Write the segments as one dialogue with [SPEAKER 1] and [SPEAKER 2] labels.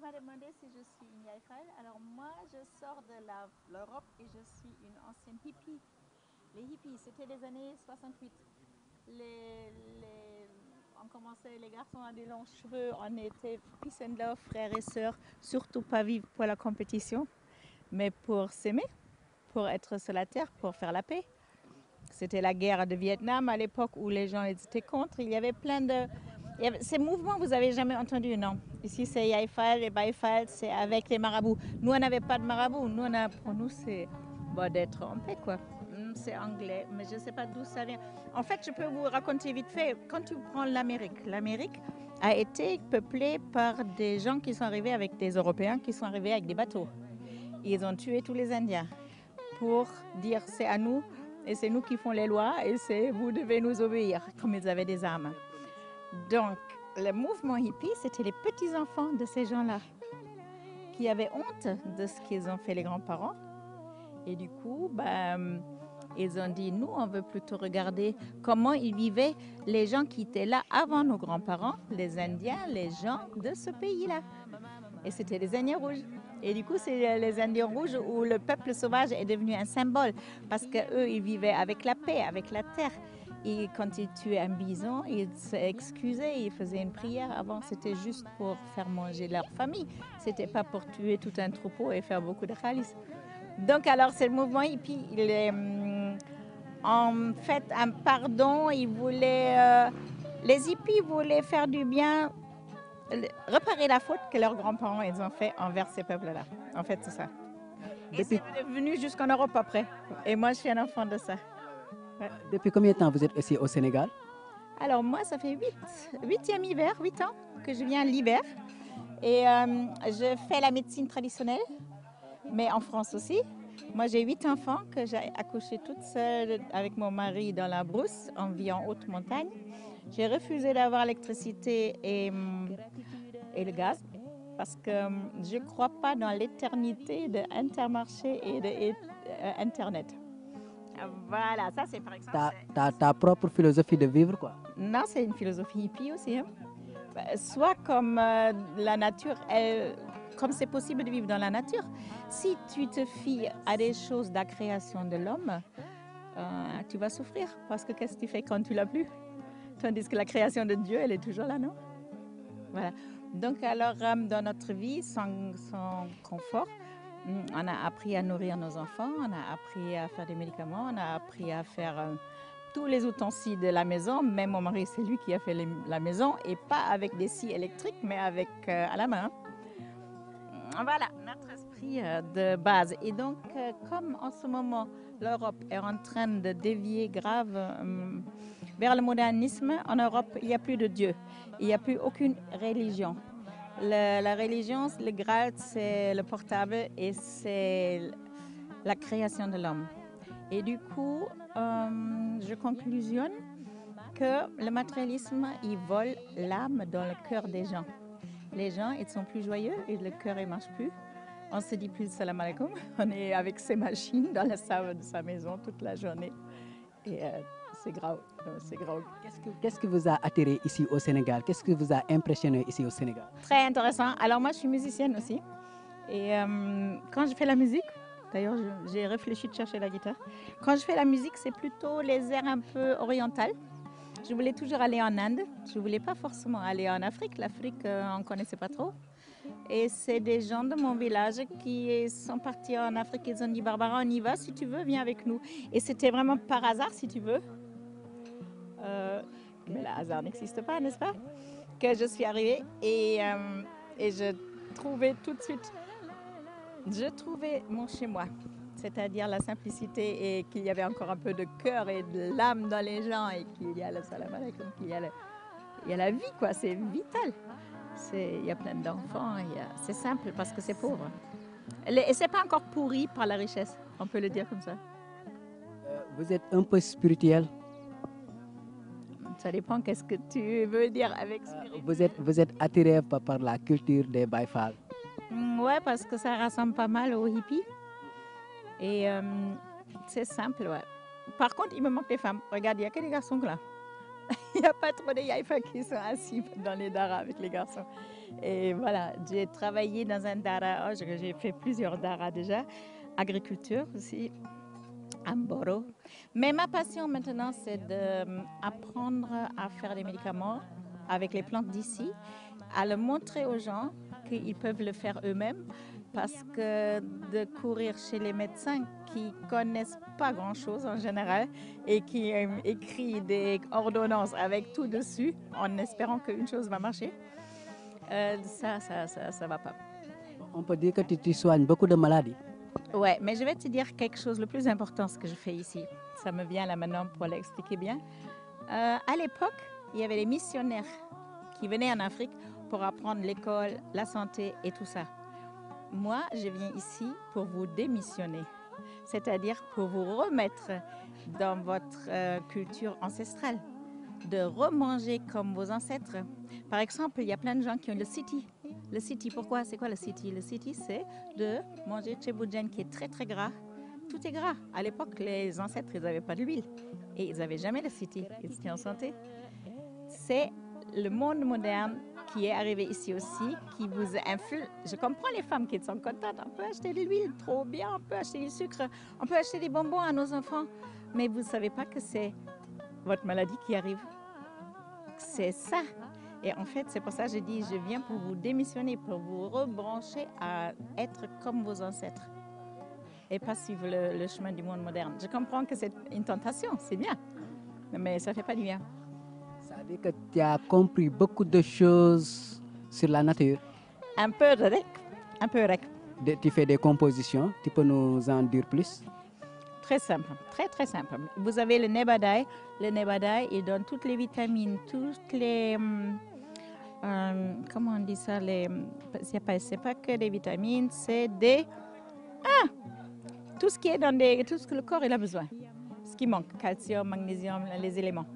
[SPEAKER 1] m'as demandé si je suis une Yaïfal. Alors moi, je sors de l'Europe et je suis une ancienne hippie. Les hippies, c'était les années 68. On commençait, les garçons à des longs cheveux, on était peace and love, frères et sœurs, surtout pas vivre pour la compétition, mais pour s'aimer, pour être sur la terre, pour faire la paix. C'était la guerre de Vietnam à l'époque où les gens étaient contre. Il y avait plein de... Ces mouvements, vous n'avez jamais entendu, non? Ici, c'est Yaïfal et Baïfal, c'est avec les marabouts. Nous, on n'avait pas de marabouts. Pour nous, c'est d'être en paix, quoi. C'est anglais, mais je ne sais pas d'où ça vient. En fait, je peux vous raconter vite fait. Quand tu prends l'Amérique a été peuplée par des gens qui sont arrivés avec des Européens qui sont arrivés avec des bateaux. Ils ont tué tous les Indiens pour dire c'est à nous et c'est nous qui font les lois et vous devez nous obéir, comme ils avaient des armes. Donc, le mouvement hippie, c'était les petits-enfants de ces gens-là qui avaient honte de ce qu'ils ont fait les grands-parents. Et du coup, ils ont dit, nous, on veut plutôt regarder comment ils vivaient les gens qui étaient là avant nos grands-parents, les Indiens, les gens de ce pays-là. Et c'était les Indiens rouges. Et du coup, c'est les Indiens rouges où le peuple sauvage est devenu un symbole parce qu'eux, ils vivaient avec la paix, avec la terre. Et quand ils tuaient un bison, ils s'excusaient, ils faisaient une prière. Avant, c'était juste pour faire manger leur famille. C'était pas pour tuer tout un troupeau et faire beaucoup de khalis. Donc, alors, c'est le mouvement hippie. Il est en fait un pardon. Ils voulaient, les hippies voulaient faire du bien, réparer la faute que leurs grands-parents ils ont fait envers ces peuples-là. En fait, c'est ça. Et c'est venu jusqu'en Europe après. Et moi, je suis un enfant de ça.
[SPEAKER 2] Ouais. Depuis combien de temps vous êtes ici au Sénégal?
[SPEAKER 1] Alors moi, ça fait 8e hiver, 8 ans que je viens l'hiver. Et je fais la médecine traditionnelle, mais en France aussi. Moi, j'ai 8 enfants que j'ai accouchés toute seule avec mon mari dans la brousse. On vit en haute montagne. J'ai refusé d'avoir l'électricité et le gaz parce que je ne crois pas dans l'éternité de Intermarché et d'Internet. Voilà, ça c'est par exemple...
[SPEAKER 2] Ta propre philosophie de vivre, quoi.
[SPEAKER 1] Non, c'est une philosophie hippie aussi. Hein. Soit comme la nature, comme c'est possible de vivre dans la nature. Si tu te fies à des choses de la création de l'homme, tu vas souffrir parce que qu'est-ce que tu fais quand tu l'as plus? Tandis que la création de Dieu, elle est toujours là, non? Voilà. Donc alors, dans notre vie, sans confort, on a appris à nourrir nos enfants, on a appris à faire des médicaments, on a appris à faire tous les ustensiles de la maison. Même mon mari, c'est lui qui a fait la maison, et pas avec des scies électriques, mais avec à la main. Voilà, notre esprit de base. Et donc, comme en ce moment, l'Europe est en train de dévier grave vers le modernisme, en Europe, il n'y a plus de Dieu. Il n'y a plus aucune religion. La religion, le Graal, c'est le portable et c'est la création de l'homme. Et du coup, je conclusionne que le matérialisme, il vole l'âme dans le cœur des gens. Les gens, ils sont plus joyeux et le cœur, il ne marche plus. On se dit plus salam alaikum. On est avec ses machines dans la salle de sa maison toute la journée. Et c'est grave. C'est grave.
[SPEAKER 2] Qu'est-ce qui vous a attiré ici au Sénégal? Qu'est-ce qui vous a impressionné ici au Sénégal?
[SPEAKER 1] Très intéressant. Alors moi, je suis musicienne aussi. Et quand je fais la musique, d'ailleurs, j'ai réfléchi de chercher la guitare. Quand je fais la musique, c'est plutôt les airs un peu orientales. Je voulais toujours aller en Inde. Je ne voulais pas forcément aller en Afrique. L'Afrique, on ne connaissait pas trop. Et c'est des gens de mon village qui sont partis en Afrique. Ils ont dit, Barbara, on y va, si tu veux, viens avec nous. Et c'était vraiment par hasard, si tu veux. Mais le hasard n'existe pas, n'est-ce pas? Que je suis arrivée et je trouvais tout de suite, je trouvais mon chez-moi. C'est-à-dire la simplicité et qu'il y avait encore un peu de cœur et de l'âme dans les gens et qu'il y a le salam alaikum, qu'il y a la vie, quoi. C'est vital. Il y a plein d'enfants, c'est simple parce que c'est pauvre. Et c'est pas encore pourri par la richesse, on peut le dire comme ça.
[SPEAKER 2] Vous êtes un peu spirituel?
[SPEAKER 1] Ça dépend qu'est-ce que tu veux dire avec spirituel.
[SPEAKER 2] Vous êtes attiré par la culture des Baïfal?
[SPEAKER 1] Ouais, parce que ça rassemble pas mal aux hippies. Et c'est simple, ouais. Par contre, il me manque des femmes. Regarde, il n'y a que des garçons là. Il n'y a pas trop de Yaifa qui sont assis dans les daras avec les garçons. Et voilà, j'ai travaillé dans un dara, j'ai fait plusieurs daras déjà, agriculture aussi, à Mboro. Mais ma passion maintenant, c'est d'apprendre à faire des médicaments avec les plantes d'ici, à le montrer aux gens qu'ils peuvent le faire eux-mêmes, parce que de courir chez les médecins qui connaissent pas grand-chose en général et qui écrivent des ordonnances avec tout dessus en espérant qu'une chose va marcher, ça va pas.
[SPEAKER 2] On peut dire que tu soignes beaucoup de maladies.
[SPEAKER 1] Ouais, mais je vais te dire quelque chose, le plus important, ce que je fais ici. Ça me vient là maintenant pour l'expliquer bien. À l'époque, il y avait des missionnaires qui venaient en Afrique pour apprendre l'école, la santé et tout ça. Moi, je viens ici pour vous démissionner, c'est-à-dire pour vous remettre dans votre culture ancestrale, de remanger comme vos ancêtres. Par exemple, il y a plein de gens qui ont le siti. Le siti, pourquoi? C'est quoi le siti? Le siti, c'est de manger tcheboudjen qui est très très gras. Tout est gras. À l'époque, les ancêtres, ils n'avaient pas d'huile et ils n'avaient jamais le siti. Ils étaient en santé. C'est le monde moderne qui est arrivé ici aussi, qui vous influe. Je comprends les femmes qui sont contentes. On peut acheter de l'huile, trop bien. On peut acheter du sucre. On peut acheter des bonbons à nos enfants. Mais vous ne savez pas que c'est votre maladie qui arrive. C'est ça. Et en fait, c'est pour ça que je dis, je viens pour vous démissionner, pour vous rebrancher à être comme vos ancêtres et pas suivre le chemin du monde moderne. Je comprends que c'est une tentation, c'est bien, mais ça ne fait pas du bien.
[SPEAKER 2] Ça veut dire que tu as compris beaucoup de choses sur la nature.
[SPEAKER 1] Un peu rec, un peu rec.
[SPEAKER 2] Tu fais des compositions, tu peux nous en dire plus?
[SPEAKER 1] Très simple, très très simple. Vous avez le nebadai. Le nebadai, il donne toutes les vitamines, toutes les... comment on dit ça? C'est pas que des vitamines, c'est des... tout ce qui est tout ce que le corps il a besoin. Ce qui manque, calcium, magnésium, les éléments.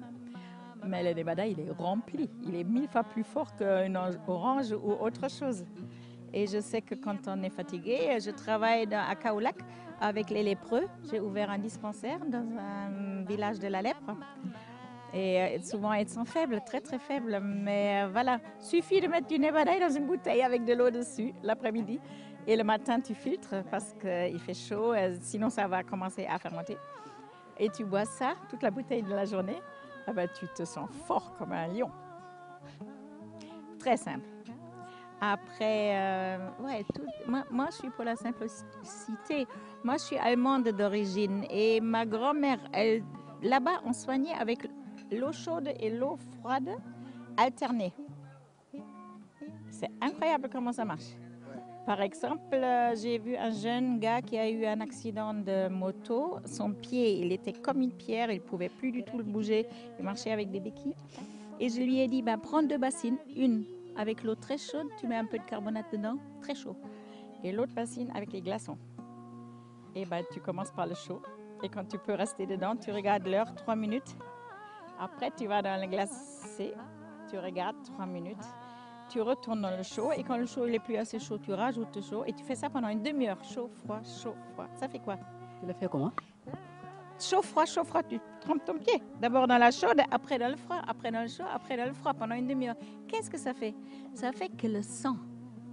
[SPEAKER 1] Mais le nebadai, il est rempli. Il est 1000 fois plus fort qu'une orange ou autre chose. Et je sais que quand on est fatigué, je travaille à Kaolack avec les lépreux. J'ai ouvert un dispensaire dans un village de la lèpre. Et souvent, ils sont faibles, très très faibles. Mais voilà, suffit de mettre du nebadai dans une bouteille avec de l'eau dessus l'après-midi. Et le matin, tu filtres parce qu'il fait chaud, sinon ça va commencer à fermenter. Et tu bois ça, toute la bouteille de la journée, ah ben, tu te sens fort comme un lion. Très simple. Après, moi, je suis pour la simplicité. Moi, je suis allemande d'origine et ma grand-mère, là-bas, on soignait avec l'eau chaude et l'eau froide alternées. C'est incroyable comment ça marche. Par exemple, j'ai vu un jeune gars qui a eu un accident de moto. Son pied, il était comme une pierre, il ne pouvait plus du tout le bouger. Il marchait avec des béquilles. Et je lui ai dit, prends 2 bassines, une avec l'eau très chaude, tu mets un peu de carbonate dedans, très chaud. Et l'autre bassine avec les glaçons. Et tu commences par le chaud. Et quand tu peux rester dedans, tu regardes l'heure, 3 minutes. Après, tu vas dans le glacé, tu regardes 3 minutes. Tu retournes dans le chaud et quand le chaud il est plus assez chaud, tu rajoutes le chaud et tu fais ça pendant une demi-heure. Chaud, froid, chaud, froid. Ça fait quoi?
[SPEAKER 2] Tu le fais comment?
[SPEAKER 1] Chaud, froid, tu trempes ton pied. D'abord dans la chaude, après dans le froid, après dans le chaud, après dans le froid, pendant une demi-heure. Qu'est-ce que ça fait? Ça fait que le sang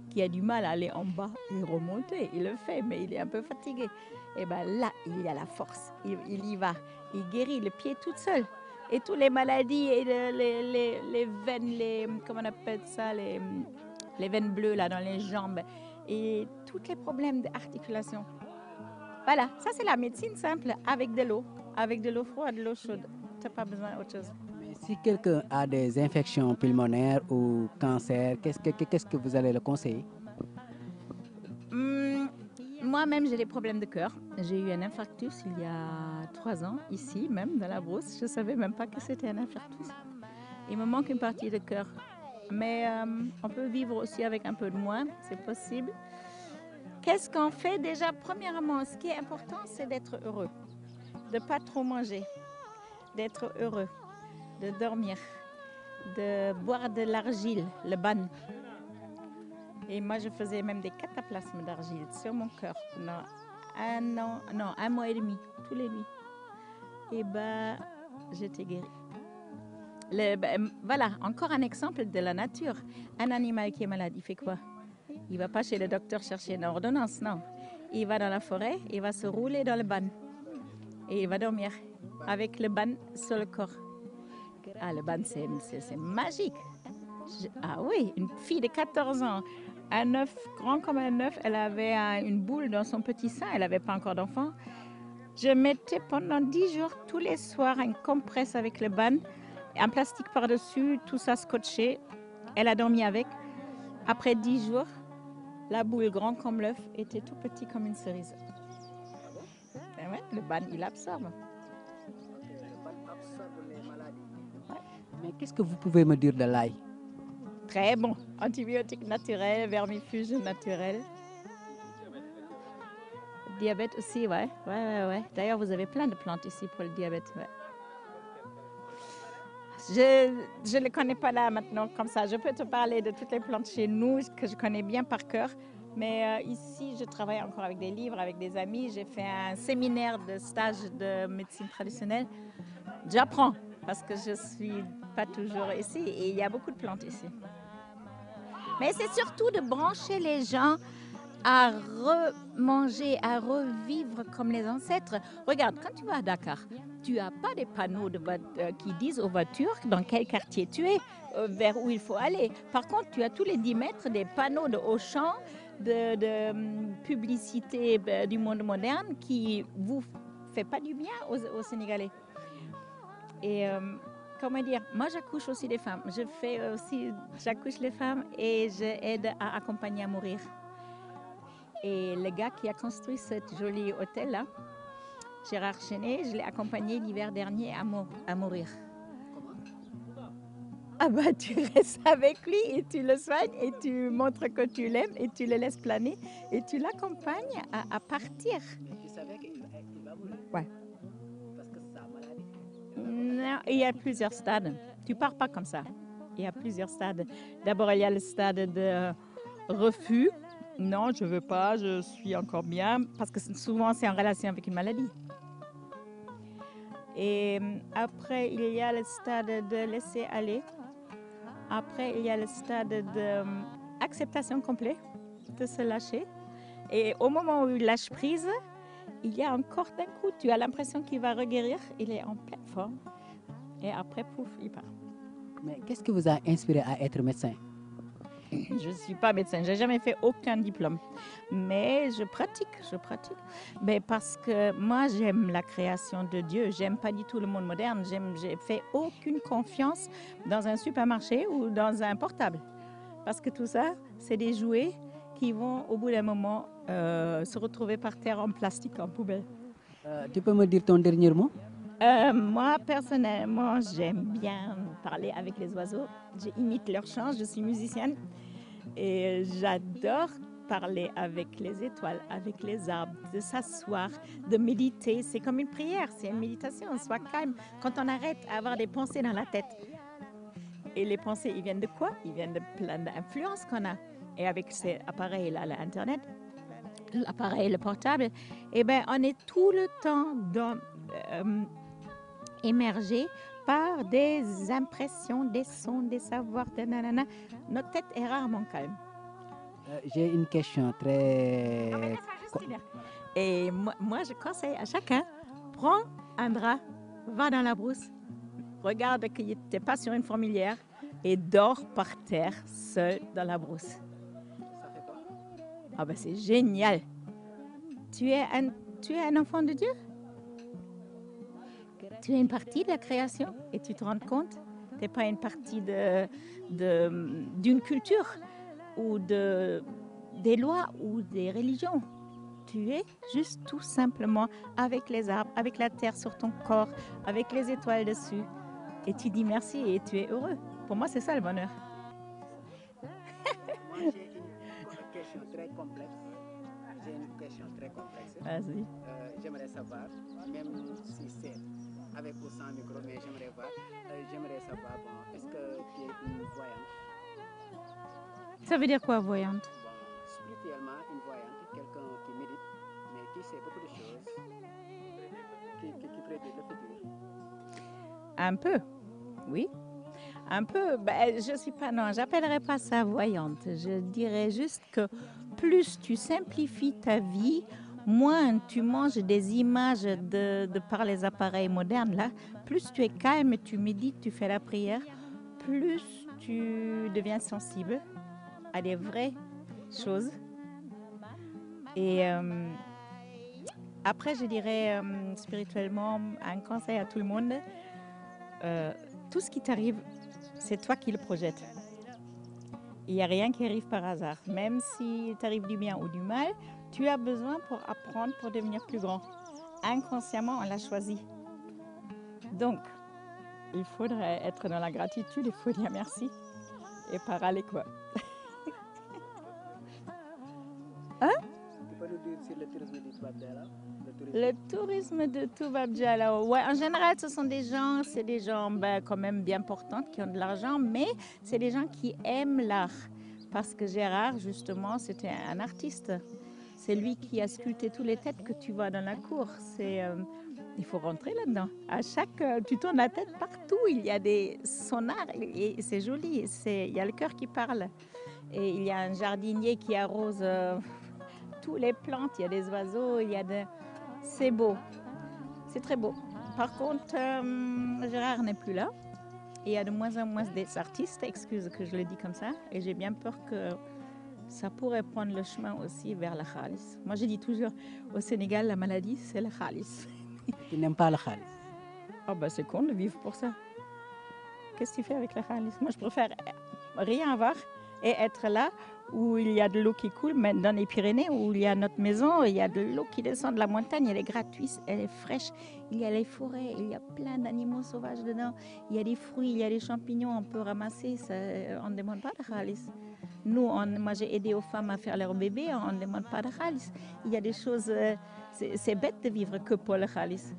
[SPEAKER 1] qui a du mal à aller en bas et remonter, il le fait, mais il est un peu fatigué. Et là, il y a la force. Il y va. Il guérit le pied tout seul. Et toutes les maladies et les veines, comment on appelle ça, les veines bleues là dans les jambes et tous les problèmes d'articulation. Voilà, ça c'est la médecine simple avec de l'eau froide, de l'eau chaude. Tu n'as pas besoin d'autre chose.
[SPEAKER 2] Mais si quelqu'un a des infections pulmonaires ou cancer, qu'est-ce que vous allez le conseiller?
[SPEAKER 1] Moi-même, j'ai des problèmes de cœur. J'ai eu un infarctus il y a 3 ans, ici même, dans la brousse. Je ne savais même pas que c'était un infarctus. Il me manque une partie de cœur. Mais on peut vivre aussi avec un peu de moins, c'est possible. Qu'est-ce qu'on fait déjà? Premièrement, ce qui est important, c'est d'être heureux. De ne pas trop manger. D'être heureux. De dormir. De boire de l'argile, le ban. Et moi, je faisais même des cataplasmes d'argile sur mon cœur pendant 1 mois et demi, tous les nuits. Et j'étais guérie. Voilà, encore un exemple de la nature. Un animal qui est malade, il fait quoi? Il ne va pas chez le docteur chercher une ordonnance, non. Il va dans la forêt, il va se rouler dans le ban. Et il va dormir avec le ban sur le corps. Ah, le ban, c'est magique. Ah oui, une fille de 14 ans, un œuf grand comme un œuf, elle avait une boule dans son petit sein, elle n'avait pas encore d'enfant. Je mettais pendant 10 jours, tous les soirs, une compresse avec le ban, un plastique par-dessus, tout ça scotché. Elle a dormi avec. Après 10 jours, la boule grand comme l'œuf était tout petit comme une cerise. Et ouais, le ban, il absorbe.
[SPEAKER 2] Mais qu'est-ce que vous pouvez me dire de l'ail?
[SPEAKER 1] Très bon. Antibiotiques naturels, vermifuges naturels. Diabète aussi, ouais. D'ailleurs, vous avez plein de plantes ici pour le diabète. Ouais. Je ne les connais pas là maintenant comme ça. Je peux te parler de toutes les plantes chez nous que je connais bien par cœur. Mais ici, je travaille encore avec des livres, avec des amis. J'ai fait un séminaire de stage de médecine traditionnelle. J'apprends parce que je ne suis pas toujours ici et il y a beaucoup de plantes ici. Mais c'est surtout de brancher les gens à remanger, à revivre comme les ancêtres. Regarde, quand tu vas à Dakar, tu n'as pas des panneaux qui disent aux voitures dans quel quartier tu es, vers où il faut aller. Par contre, tu as tous les 10 mètres des panneaux de Auchan, de publicité du monde moderne qui ne vous fait pas du bien aux Sénégalais. Et comment dire, moi j'accouche aussi des femmes. J'accouche les femmes et j'aide à accompagner à mourir. Et le gars qui a construit ce joli hôtel-là, Gérard Chenet, je l'ai accompagné l'hiver dernier à mourir. Ah bah tu restes avec lui et tu le soignes et tu montres que tu l'aimes et tu le laisses planer et tu l'accompagnes à partir.
[SPEAKER 2] Tu savais qu'il va mourir?
[SPEAKER 1] Ouais.
[SPEAKER 2] Parce que sa maladie.
[SPEAKER 1] Non, il y a plusieurs stades. Tu pars pas comme ça. Il y a plusieurs stades. D'abord, il y a le stade de refus. Non, je veux pas, je suis encore bien. Parce que souvent, c'est en relation avec une maladie. Et après, il y a le stade de laisser aller. Après, il y a le stade d'acceptation complète, de se lâcher. Et au moment où il lâche prise, il y a encore d'un coup, tu as l'impression qu'il va reguérir. Il est en pleine forme. Et après, pouf, il part.
[SPEAKER 2] Mais qu'est-ce qui vous a inspiré à être médecin?
[SPEAKER 1] Je ne suis pas médecin, je n'ai jamais fait aucun diplôme. Mais je pratique. Mais parce que moi, j'aime la création de Dieu. J'aime pas du tout le monde moderne. J'ai fait aucune confiance dans un supermarché ou dans un portable. Parce que tout ça, c'est des jouets qui vont, au bout d'un moment, se retrouver par terre en plastique, en poubelle.
[SPEAKER 2] Tu peux me dire ton dernier mot?
[SPEAKER 1] Moi, personnellement, j'aime bien parler avec les oiseaux. J'imite leur chant, je suis musicienne. Et j'adore parler avec les étoiles, avec les arbres, de s'asseoir, de méditer. C'est comme une prière, c'est une méditation. Sois calme. Quand on arrête d'avoir des pensées dans la tête. Et les pensées, ils viennent de quoi? Ils viennent de plein d'influences qu'on a. Et avec ces appareils-là, l'Internet, l'appareil, le portable, eh ben, on est tout le temps émergé par des impressions, des sons, des savoirs, nanana. Notre tête est rarement calme.
[SPEAKER 2] J'ai une question très...
[SPEAKER 1] Et moi, je conseille à chacun, prends un drap, va dans la brousse, regarde que tu n'es pas sur une fourmilière et dors par terre, seul dans la brousse.
[SPEAKER 2] Ça fait quoi?
[SPEAKER 1] Ah ben c'est génial. Tu es un enfant de Dieu. Tu es une partie de la création et tu te rends compte, tu n'es pas une partie d'une culture ou des lois ou des religions. Tu es juste tout simplement avec les arbres, avec la terre sur ton corps, avec les étoiles dessus. Et tu dis merci et tu es heureux. Pour moi, c'est ça le bonheur.
[SPEAKER 2] Moi, j'ai une question très complexe.
[SPEAKER 1] Vas-y.
[SPEAKER 2] J'aimerais savoir, même si c'est avec ou sans micro, mais j'aimerais savoir, est-ce que tu es une voyante?
[SPEAKER 1] Ça veut dire quoi, voyante?
[SPEAKER 2] Bon, spirituellement, une voyante, quelqu'un qui médite, mais qui sait beaucoup de choses, qui prédit le futur.
[SPEAKER 1] Un peu, oui. Un peu, ben, je suis pas, non, j'appellerais pas ça voyante. Je dirais juste que plus tu simplifies ta vie, moins tu manges des images de par les appareils modernes là, plus tu es calme, tu médites, tu fais la prière, plus tu deviens sensible à des vraies choses. Et après, je dirais spirituellement, un conseil à tout le monde, tout ce qui t'arrive, c'est toi qui le projettes. Il n'y a rien qui arrive par hasard. Même s'il t'arrive du bien ou du mal, tu as besoin pour apprendre, pour devenir plus grand. Inconsciemment, on l'a choisi. Donc, il faudrait être dans la gratitude, il faut dire merci et pas râler quoi. Hein?
[SPEAKER 2] Tu peux nous dire sur le tourisme du Toubab Diala?
[SPEAKER 1] Le tourisme de Toubab Diala, ouais, en général, ce sont des gens, c'est des gens ben, quand même bien portantes qui ont de l'argent, mais c'est des gens qui aiment l'art. Parce que Gérard, justement, c'était un artiste. C'est lui qui a sculpté toutes les têtes que tu vois dans la cour. Il faut rentrer là-dedans. À chaque, tu tournes la tête partout, il y a son art et c'est joli. Il y a le cœur qui parle. Et il y a un jardinier qui arrose toutes les plantes. Il y a des oiseaux, c'est beau. C'est très beau. Par contre, Gérard n'est plus là. Et il y a de moins en moins des artistes, excuse que je le dis comme ça. Et j'ai bien peur que ça pourrait prendre le chemin aussi vers la khalis. Moi, je dis toujours, au Sénégal, la maladie, c'est la khalis.
[SPEAKER 2] Tu n'aimes pas le khalis?
[SPEAKER 1] Oh ben, c'est con de vivre pour ça. Qu'est-ce que tu fais avec la khalis? Moi, je préfère rien avoir et être là où il y a de l'eau qui coule, même dans les Pyrénées, où il y a notre maison, il y a de l'eau qui descend de la montagne, elle est gratuite, elle est fraîche, il y a les forêts, il y a plein d'animaux sauvages dedans, il y a des fruits, il y a des champignons, on peut ramasser, on ne demande pas de khalis. Nous, moi j'ai aidé aux femmes à faire leur bébé, on ne demande pas de khalis. Il y a des choses, c'est bête de vivre que pour le khalis.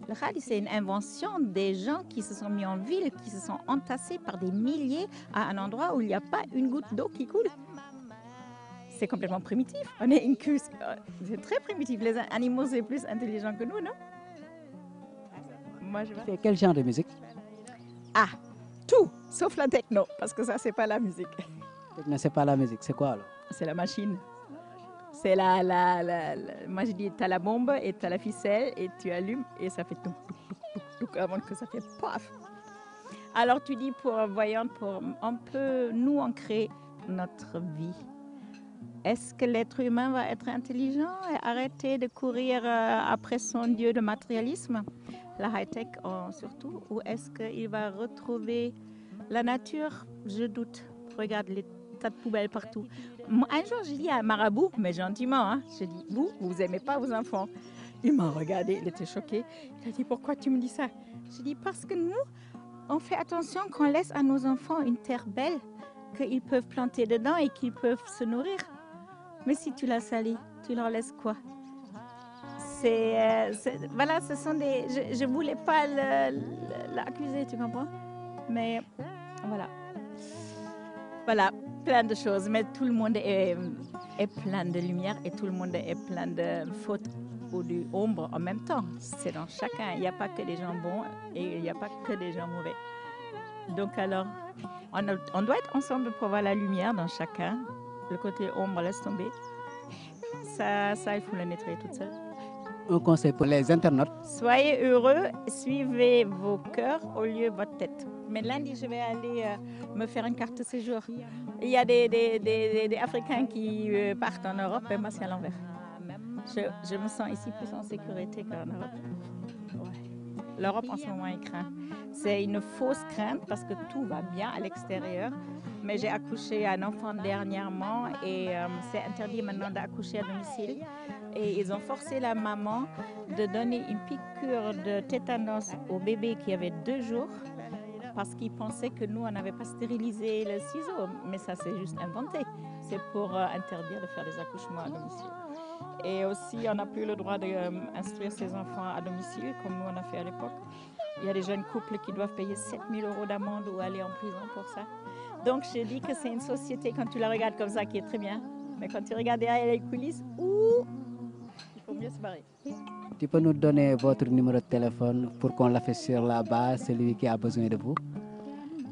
[SPEAKER 1] Le khalis, c'est une invention des gens qui se sont mis en ville, qui se sont entassés par des milliers à un endroit où il n'y a pas une goutte d'eau qui coule. C'est complètement primitif. C'est très primitif. Les animaux, c'est plus intelligent que nous, non? Moi, je
[SPEAKER 2] fais quel genre de musique?
[SPEAKER 1] Ah, tout, sauf la techno, parce que ça, c'est pas la musique.
[SPEAKER 2] Techno, c'est pas la musique, c'est quoi alors?
[SPEAKER 1] C'est la machine. C'est moi je dis, tu as la bombe et tu as la ficelle et tu allumes et ça fait tout avant que ça fait paf. Alors tu dis pour voyante, on peut nous ancrer notre vie. Est-ce que l'être humain va être intelligent et arrêter de courir après son dieu de matérialisme, la high-tech surtout, ou est-ce qu'il va retrouver la nature? Je doute. Regarde les tas de poubelles partout. Un jour, j'ai dit à un marabout, mais gentiment, hein, j'ai dit, vous aimez pas vos enfants? Il m'a regardé, il était choqué. Il a dit, pourquoi tu me dis ça? J'ai dit, parce que nous, on fait attention qu'on laisse à nos enfants une terre belle, qu'ils peuvent planter dedans et qu'ils peuvent se nourrir. Mais si tu la salis, tu leur laisses quoi? Voilà, ce sont des... Je ne voulais pas l'accuser, tu comprends? Mais voilà. Voilà, plein de choses. Mais tout le monde est plein de lumière et tout le monde est plein de fautes ou d'ombre en même temps. C'est dans chacun. Il n'y a pas que des gens bons et il n'y a pas que des gens mauvais. Donc alors, on doit être ensemble pour voir la lumière dans chacun. Le côté ombre, laisse tomber. Ça, il faut le nettoyer toute seule.
[SPEAKER 2] Un conseil pour les internautes?
[SPEAKER 1] Soyez heureux, suivez vos cœurs au lieu de votre tête. Mais lundi, je vais aller me faire une carte de séjour. Il y a des Africains qui partent en Europe et moi, c'est à l'envers. Je me sens ici plus en sécurité qu'en Europe. Ouais. L'Europe, en ce moment, est crainte. C'est une fausse crainte parce que tout va bien à l'extérieur. Mais j'ai accouché un enfant dernièrement et c'est interdit maintenant d'accoucher à domicile. Et ils ont forcé la maman de donner une piqûre de tétanos au bébé qui avait 2 jours parce qu'ils pensaient que nous, on n'avait pas stérilisé le ciseau. Mais ça, c'est juste inventé. C'est pour interdire de faire des accouchements à domicile. Et aussi, on n'a plus le droit d'instruire ses enfants à domicile, comme nous, on a fait à l'époque. Il y a des jeunes couples qui doivent payer 7 000 € d'amende ou aller en prison pour ça. Donc, je dis que c'est une société, quand tu la regardes comme ça, qui est très bien. Mais quand tu regardes derrière les coulisses, il faut mieux se barrer.
[SPEAKER 2] Tu peux nous donner votre numéro de téléphone pour qu'on l'affiche sur la base, celui qui a besoin de vous?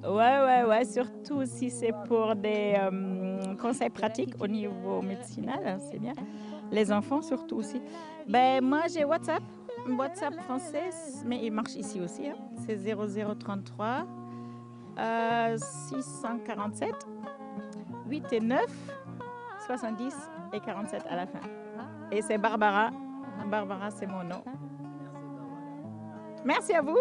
[SPEAKER 1] Ouais, surtout si c'est pour des conseils pratiques au niveau médicinal, c'est bien. Les enfants surtout aussi. Ben, moi, j'ai WhatsApp français, mais il marche ici aussi, hein. C'est 0033 647 8 et 9 70 et 47 à la fin. Et c'est Barbara. Barbara, c'est mon nom. Merci à vous.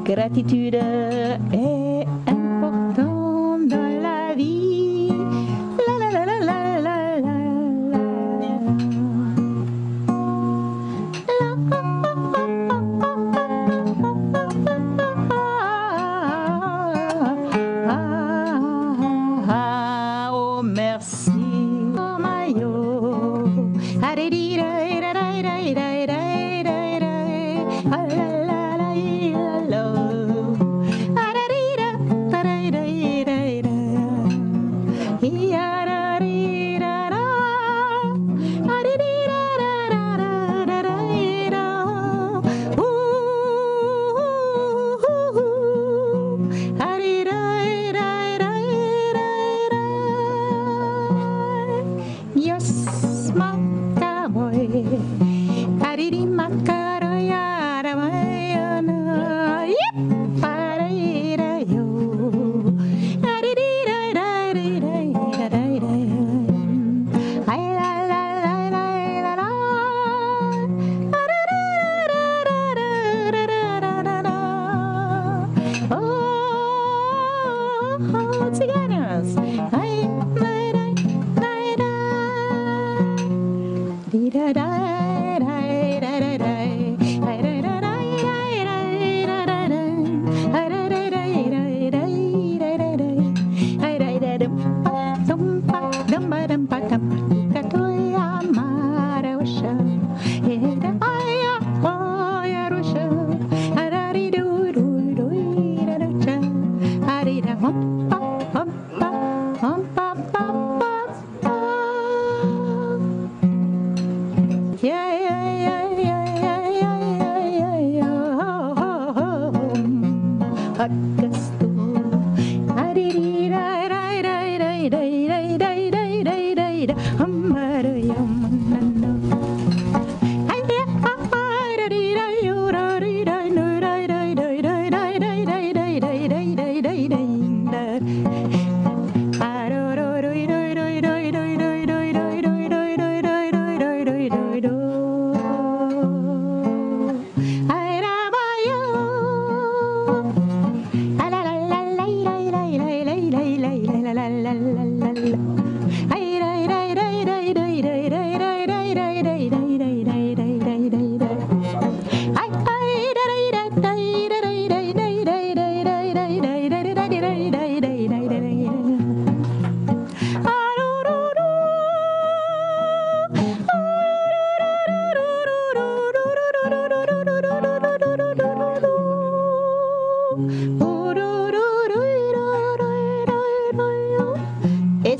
[SPEAKER 1] Gratitude est importante dans la vie. La la la la la la la la. Oh merci. Oh mayo.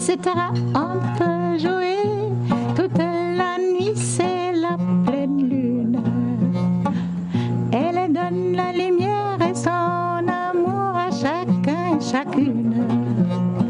[SPEAKER 1] etc. On peut jouer toute la nuit, c'est la pleine lune. Elle donne la lumière et son amour à chacun et chacune.